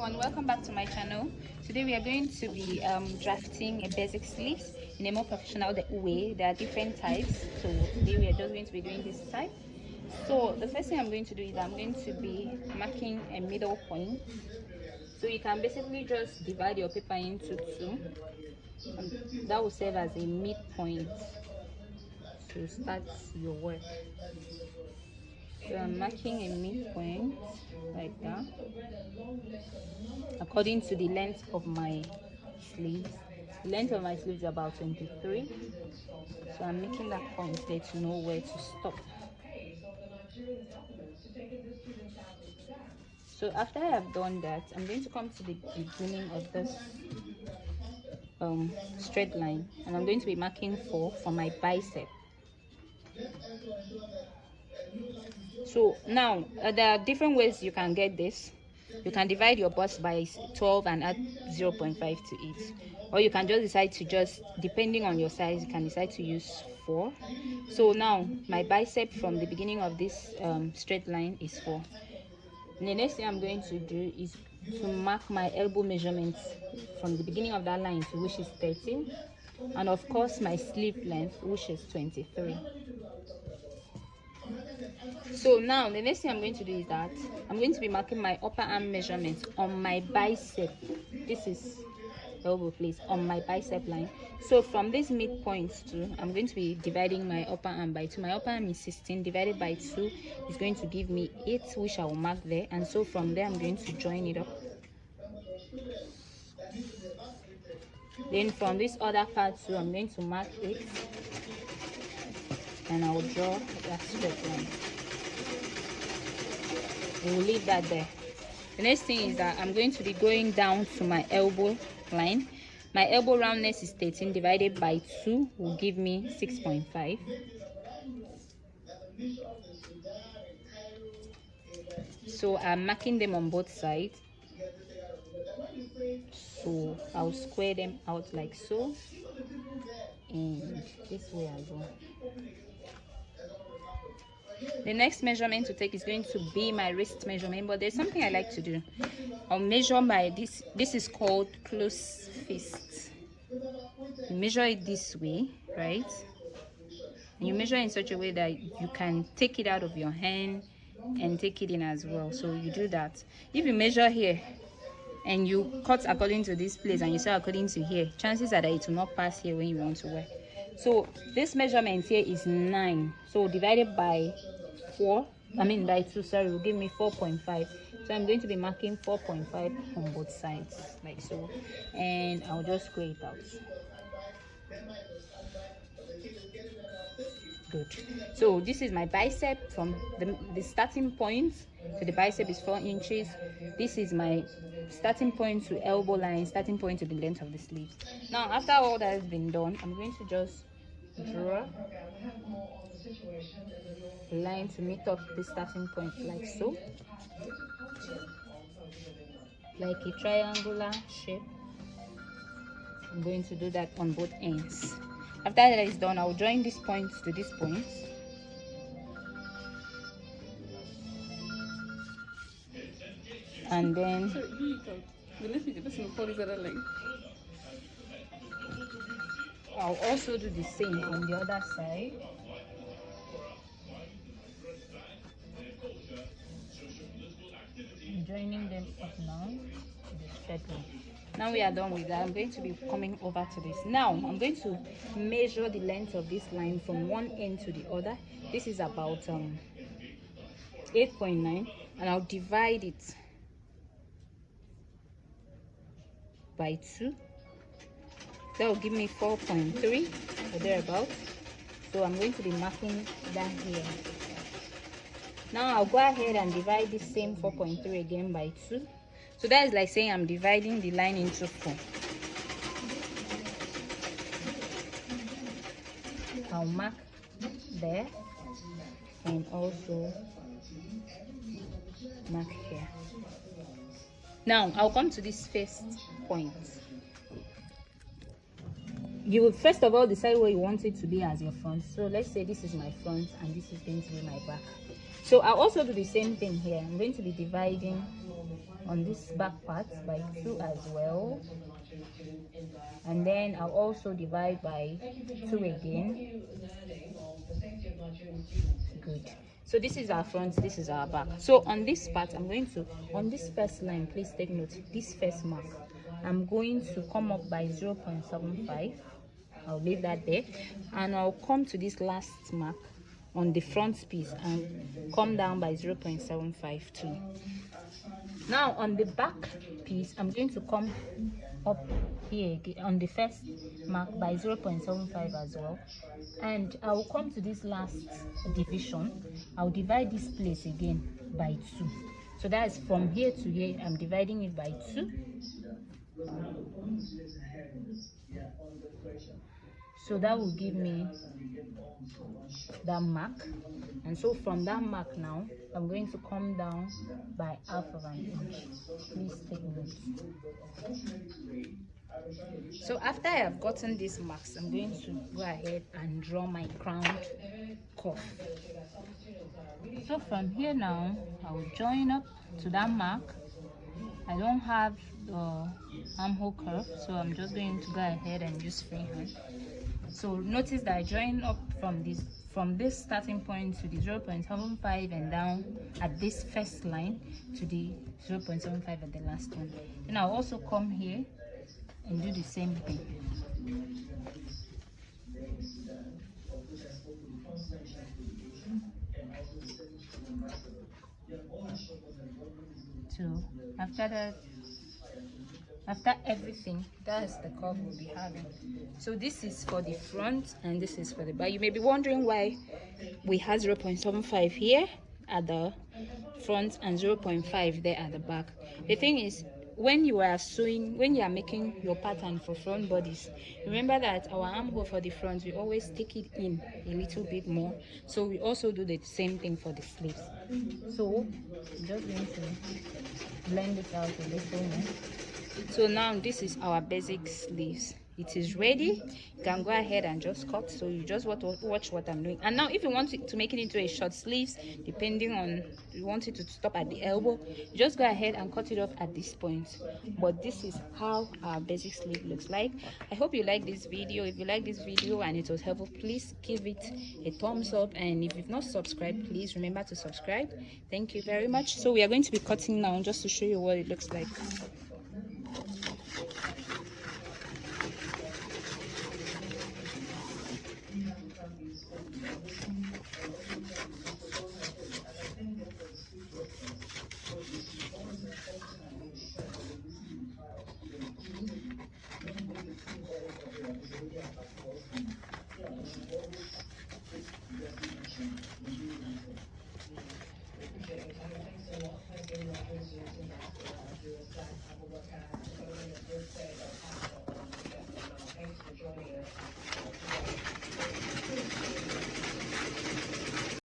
everyone, welcome back to my channel. Today we are going to be drafting a basic sleeves in a more professional way. There are different types, so today we are just going to be doing this type. So the first thing I'm going to do is I'm going to be marking a middle point. So you can basically just divide your paper into two, and that will serve as a midpoint to start your work. So I'm marking a midpoint like that according to the length of my sleeves. The length of my sleeves is about 23, so I'm making that point there to know where to stop. So after I have done that, I'm going to come to the beginning of this straight line, and I'm going to be marking 4 for my bicep. So now there are different ways you can get this. You can divide your bust by 12 and add 0.5 to it, or you can just decide to depending on your size, you can decide to use 4. So now my bicep from the beginning of this straight line is 4. And the next thing I'm going to do is to mark my elbow measurements from the beginning of that line to which is 13, and of course my sleeve length, which is 23. So now the next thing I'm going to do is that I'm going to be marking my upper arm measurement on my bicep. This is elbow place on my bicep line. So from this midpoint to, I'm going to be dividing my upper arm by 2. My upper arm is 16 divided by 2 is going to give me 8, which I will mark there. And so from there I'm going to join it up. Then from this other part too, I'm going to mark 8, and I will draw that straight line. We will leave that there. The next thing is that I'm going to be going down to my elbow line. My elbow roundness is 13 divided by 2 will give me 6.5. So I'm marking them on both sides. So I'll square them out like so, and this way as well. The next measurement to take is going to be my wrist measurement, but there's something I like to do. I'll measure my this is called close fist. You measure it this way, right? And you measure in such a way that you can take it out of your hand and take it in as well. So you do that. If you measure here and you cut according to this place and you sew according to here, chances are that it will not pass here when you want to wear. So this measurement here is 9, so divided by 4, by 2, sorry, will give me 4.5. So I'm going to be marking 4.5 on both sides like so, and I'll just square it out. Good. So this is my bicep from the starting point to the bicep is 4 inches. This is my starting point to elbow line, starting point to the length of the sleeves. Now after all that has been done, I'm going to just draw a line to meet up the starting point like so, like a triangular shape. I'm going to do that on both ends. After that is done, I'll join this point to this point. And then I'll also do the same on the other side. I'm joining them up now to the straight line. Now we are done with that. I'm going to be coming over to this. Now I'm going to measure the length of this line from one end to the other. This is about 8.9, and I'll divide it by 2. That will give me 4.3 or thereabouts. So I'm going to be marking that here. Now I'll go ahead and divide this same 4.3 again by 2. So that is like saying I'm dividing the line into 4. I'll mark there and also mark here. Now I'll come to this first point. You will first of all decide where you want it to be as your front. So let's say this is my front and this is going to be my back. So I'll also do the same thing here. I'm going to be dividing on this back part by 2 as well, and then I'll also divide by 2 again. Good. So this is our front, this is our back. So on this part, I'm going to, on this first line, please take note, this first mark, I'm going to come up by 0.75. I'll leave that there, and I'll come to this last mark on the front piece and come down by 0.75 too. Now on the back piece, I'm going to come up here on the first mark by 0.75 as well, and I will come to this last division. I'll divide this place again by 2. So that is from here to here, I'm dividing it by 2. So that will give me that mark, and so from that mark now I'm going to come down by half of an inch. Please take note. So after I have gotten these marks, I'm going to go ahead and draw my crowned cuff. So from here now, I will join up to that mark. I don't have the armhole curve, so I'm just going to go ahead and use freehand. So notice that I join up from this starting point to the 0.75 and down at this first line to the 0.75 at the last one. Then I'll also come here and do the same thing. So after everything, that's the curve we'll be having. So this is for the front and this is for the back. You may be wondering why we have 0.75 here at the front and 0.5 there at the back. The thing is, when you are sewing, when you are making your pattern for front bodies, remember that our armhole for the front, we always take it in a little bit more. So we also do the same thing for the sleeves. So I'm just going to blend it out a little more. So now this is our basic sleeves. It is ready. You can go ahead and just cut. So you just watch what I'm doing. And now if you want to make it into a short sleeves, depending on you want it to stop at the elbow, you just go ahead and cut it off at this point. But this is how our basic sleeve looks like. I hope you like this video. If you like this video and it was helpful, please give it a thumbs up, and if you've not subscribed, please remember to subscribe. Thank you very much. So we are going to be cutting now just to show you what it looks like.